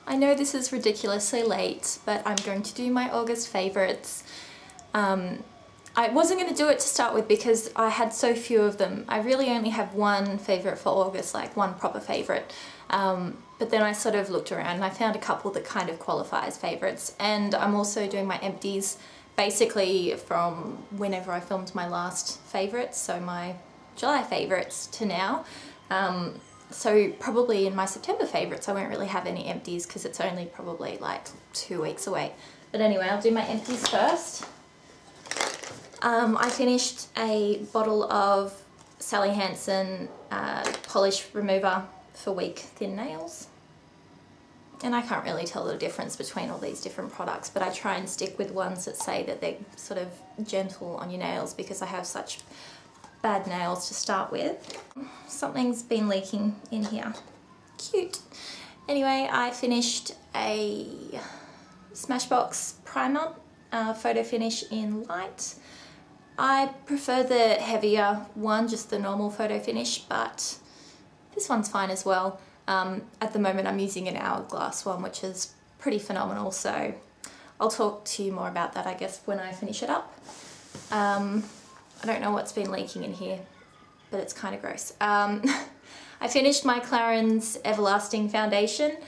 I know this is ridiculously late, but I'm going to do my August favourites. I wasn't going to do it to start with because I had so few of them. I really only have one favourite for August, like one proper favourite. But then I sort of looked around and I found a couple that kind of qualify as favourites. And I'm also doing my empties basically from whenever I filmed my last favourites, so my July favourites to now. So probably in my September favourites I won't really have any empties because it's only probably like 2 weeks away. But anyway, I'll do my empties first. I finished a bottle of Sally Hansen polish remover for weak thin nails. And I can't really tell the difference between all these different products, but I try and stick with ones that say that they're sort of gentle on your nails because I have such bad nails to start with. Something's been leaking in here. Cute. Anyway, I finished a Smashbox primer, photo finish in light. I prefer the heavier one, just the normal photo finish, but this one's fine as well. At the moment I'm using an Hourglass one, which is pretty phenomenal, so I'll talk to you more about that I guess when I finish it up. I don't know what's been leaking in here, but it's kind of gross. I finished my Clarins Everlasting foundation.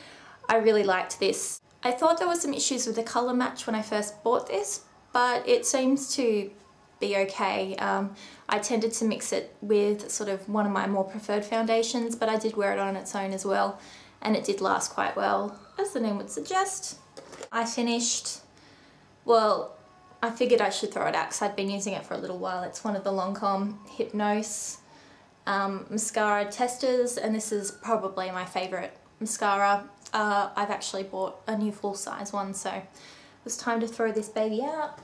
I really liked this. I thought there were some issues with the colour match when I first bought this, but it seems to be okay. I tended to mix it with sort of one of my more preferred foundations, but I did wear it on its own as well, and it did last quite well, as the name would suggest. I finished, well, I figured I should throw it out because I'd been using it for a little while. It's one of the Lancome Hypnose mascara testers, and this is probably my favourite mascara. I've actually bought a new full-size one, so it was time to throw this baby out.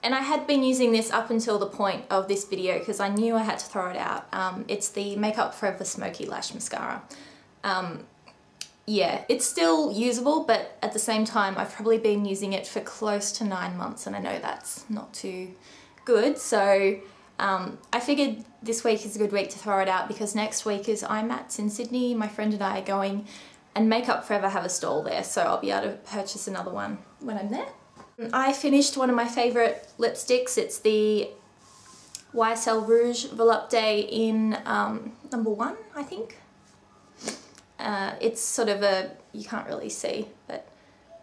And I had been using this up until the point of this video because I knew I had to throw it out. It's the Makeup Forever Smoky Lash Mascara. Yeah, it's still usable, but at the same time I've probably been using it for close to 9 months, and I know that's not too good. So I figured this week is a good week to throw it out because next week is IMATS in Sydney. My friend and I are going, and Makeup Forever have a stall there, so I'll be able to purchase another one when I'm there. I finished one of my favourite lipsticks. It's the YSL Rouge Volupté in number 1, I think. It's sort of a, you can't really see, but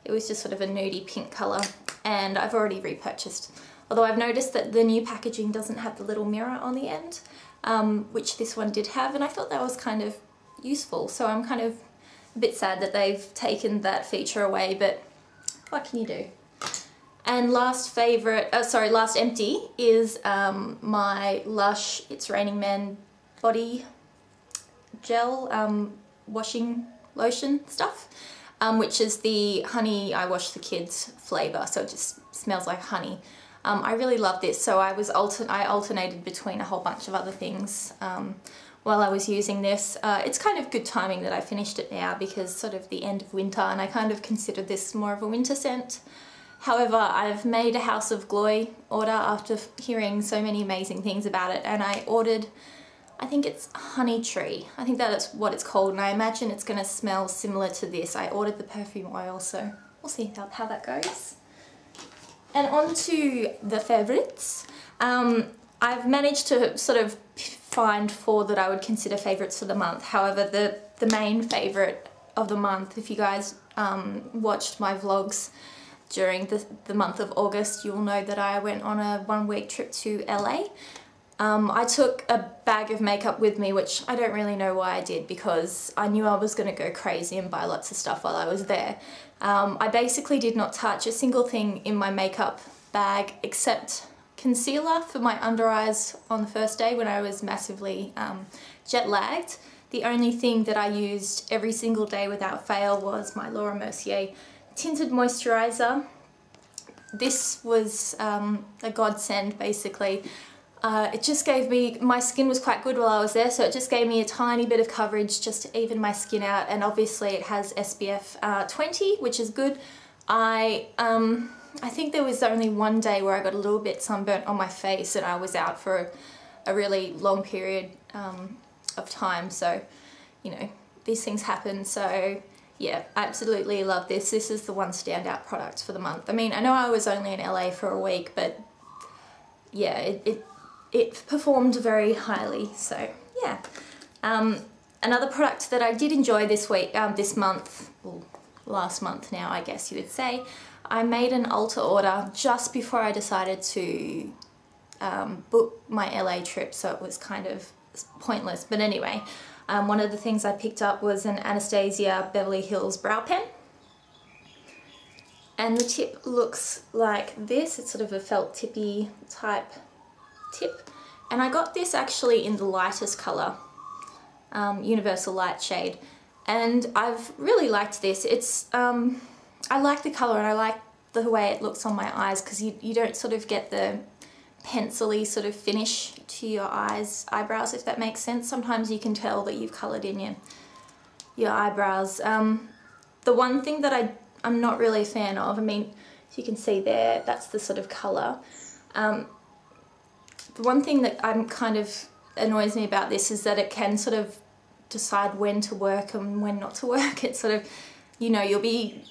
it was just sort of a nudie pink colour, and I've already repurchased. Although I've noticed that the new packaging doesn't have the little mirror on the end, which this one did have, and I thought that was kind of useful. So I'm kind of a bit sad that they've taken that feature away, but what can you do? And last empty is my Lush It's Raining Men body gel washing lotion stuff, which is the Honey I Wash the Kids flavour, so it just smells like honey. I really love this, so I alternated between a whole bunch of other things while I was using this. It's kind of good timing that I finished it now because sort of the end of winter, and I kind of considered this more of a winter scent. However, I've made a House of Glory order after hearing so many amazing things about it, and I ordered, I think it's Honey Tree. I think that's what it's called, and I imagine it's going to smell similar to this. I ordered the perfume oil, so we'll see how that goes. And on to the favourites. I've managed to sort of find 4 that I would consider favourites for the month. However, the main favourite of the month, if you guys watched my vlogs during the month of August, you'll know that I went on a 1-week trip to LA. I took a bag of makeup with me, which I don't really know why I did because I knew I was going to go crazy and buy lots of stuff while I was there. I basically did not touch a single thing in my makeup bag except concealer for my under eyes on the first day when I was massively jet lagged. The only thing that I used every single day without fail was my Laura Mercier Tinted Moisturiser. This was a godsend basically. It just gave me, my skin was quite good while I was there, so it just gave me a tiny bit of coverage just to even my skin out, and obviously it has SPF 20, which is good. I think there was only one day where I got a little bit sunburnt on my face and I was out for a really long period of time, so you know, these things happen. So yeah, absolutely love this. This is the one standout product for the month. I mean, I know I was only in LA for a week, but yeah, it performed very highly, so yeah. Another product that I did enjoy this week, this month, well, last month now I guess you would say, I made an alter order just before I decided to book my LA trip, so it was kind of pointless. But anyway, one of the things I picked up was an Anastasia Beverly Hills brow pen. And the tip looks like this. It's sort of a felt tippy type tip. And I got this actually in the lightest colour, Universal Light shade. And I've really liked this. It's, I like the colour and I like the way it looks on my eyes, because you don't sort of get the pencil-y sort of finish to your eyebrows, if that makes sense. Sometimes you can tell that you've coloured in your eyebrows. The one thing that I'm not really a fan of, I mean, as you can see there, that's the sort of colour. The one thing that kind of annoys me about this is that it can sort of decide when to work and when not to work. It's sort of, you know, you'll be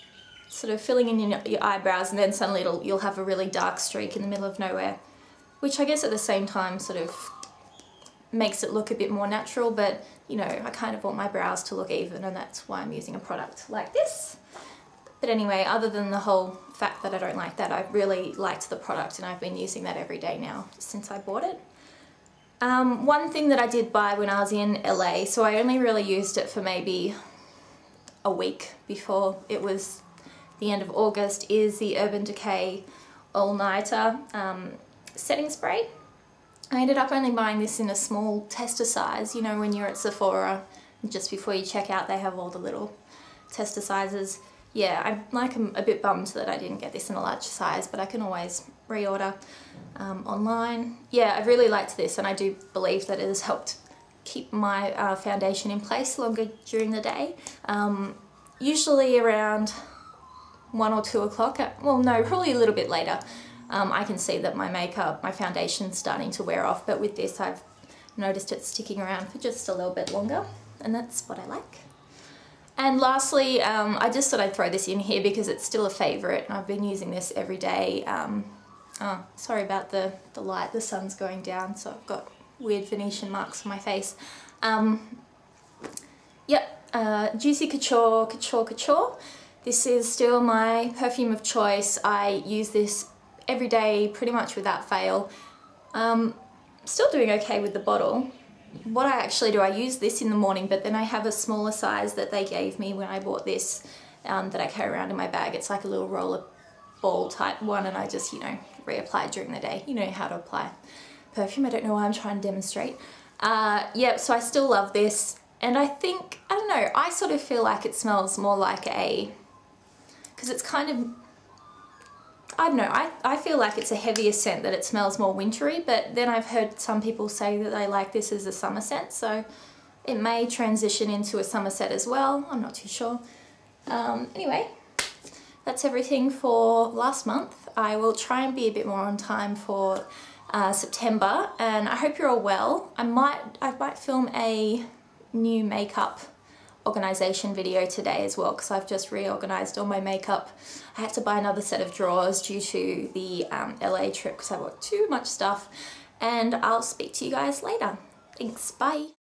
sort of filling in your eyebrows and then suddenly you'll have a really dark streak in the middle of nowhere, which I guess at the same time sort of makes it look a bit more natural, but you know, I kind of want my brows to look even, and that's why I'm using a product like this. But anyway, other than the whole fact that I don't like that, I've really liked the product and I've been using that every day now since I bought it. One thing that I did buy when I was in LA, so I only really used it for maybe a week before it was the end of August, is the Urban Decay All Nighter setting spray. I ended up only buying this in a small tester size. You know, when you're at Sephora, just before you check out, they have all the little tester sizes. Yeah, I'm like a bit bummed that I didn't get this in a larger size, but I can always reorder online. Yeah, I really liked this, and I do believe that it has helped keep my foundation in place longer during the day. Usually around 1 or 2 o'clock, well no, probably a little bit later, I can see that my foundation's starting to wear off, but with this I've noticed it sticking around for just a little bit longer, and that's what I like. And lastly, I just thought I'd throw this in here because it's still a favourite, and I've been using this every day. Oh, sorry about the light, the sun's going down, so I've got weird Venetian marks on my face. Yep, Juicy Couture, Couture, Couture. This is still my perfume of choice. I use this every day pretty much without fail. Still doing okay with the bottle. What I actually do, I use this in the morning, but then I have a smaller size that they gave me when I bought this that I carry around in my bag. It's like a little roller ball type one, and I just, you know, reapply it during the day. You know how to apply perfume. I don't know why I'm trying to demonstrate. Yeah, so I still love this, and I think, I don't know, I sort of feel like it smells more like because it's kind of, I don't know, I feel like it's a heavier scent, that it smells more wintry, but then I've heard some people say that they like this as a summer scent, so it may transition into a summer scent as well. I'm not too sure. Anyway, that's everything for last month. I will try and be a bit more on time for September, and I hope you're all well. I might film a new makeup organisation video today as well, because I've just reorganised all my makeup. I had to buy another set of drawers due to the LA trip because I bought too much stuff, and I'll speak to you guys later. Thanks, bye.